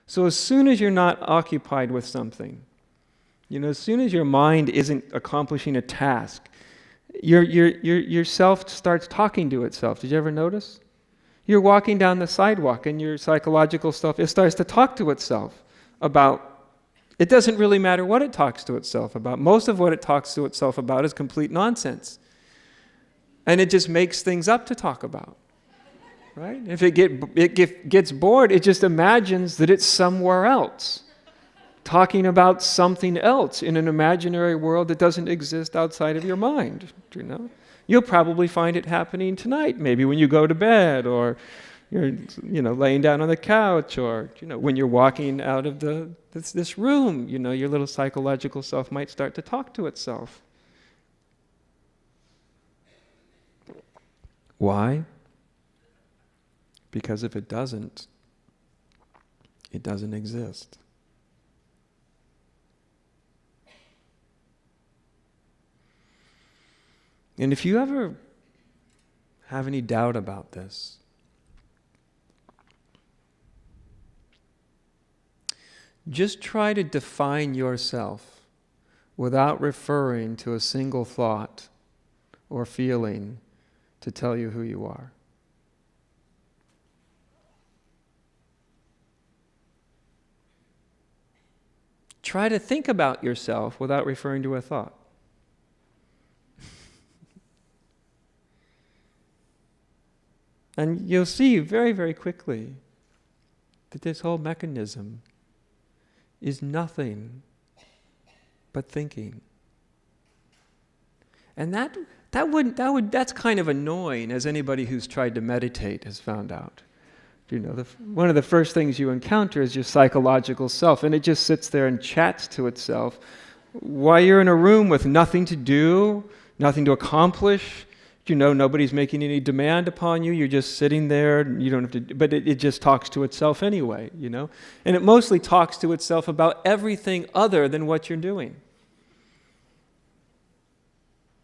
So as soon as you're not occupied with something, as soon as your mind isn't accomplishing a task, your self starts talking to itself. Did you ever notice? You're walking down the sidewalk and your psychological self, it starts to talk to itself about, it doesn't really matter what it talks to itself about. Most of what it talks to itself about is complete nonsense. And it just makes things up to talk about. Right? If it gets bored, it just imagines that it's somewhere else, talking about something else in an imaginary world that doesn't exist outside of your mind. You'll probably find it happening tonight, maybe when you go to bed, or you're laying down on the couch, or when you're walking out of this room. Your little psychological self might start to talk to itself. Why? Because if it doesn't exist. And if you ever have any doubt about this, just try to define yourself without referring to a single thought or feeling to tell you who you are. Try to think about yourself without referring to a thought. And you'll see very, very quickly that this whole mechanism is nothing but thinking. And that's kind of annoying, as anybody who's tried to meditate has found out. One of the first things you encounter is your psychological self, and it just sits there and chats to itself while you're in a room with nothing to do, nothing to accomplish. Nobody's making any demand upon you. You're just sitting there. You don't have to, but it just talks to itself anyway. And it mostly talks to itself about everything other than what you're doing.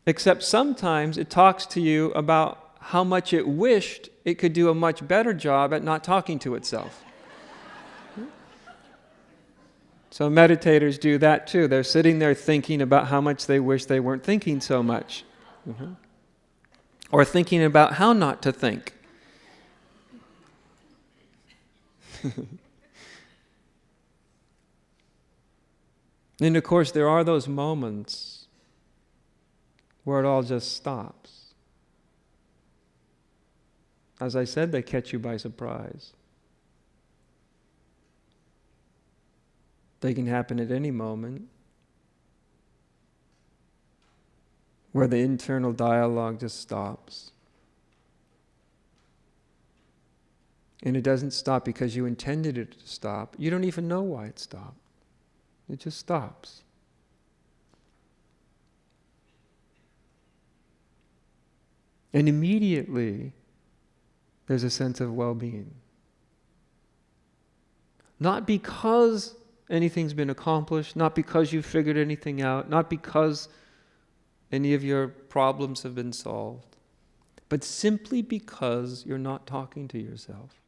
Except sometimes it talks to you about how much it wished it could do a much better job at not talking to itself. So meditators do that too. They're sitting there thinking about how much they wish they weren't thinking so much. Mm-hmm. Or thinking about how not to think. And of course, there are those moments where it all just stops. As I said, they catch you by surprise. They can happen at any moment, where the internal dialogue just stops. And it doesn't stop because you intended it to stop. You don't even know why it stopped. It just stops. And immediately, there's a sense of well-being. Not because anything's been accomplished, not because you've figured anything out, not because any of your problems have been solved, but simply because you're not talking to yourself.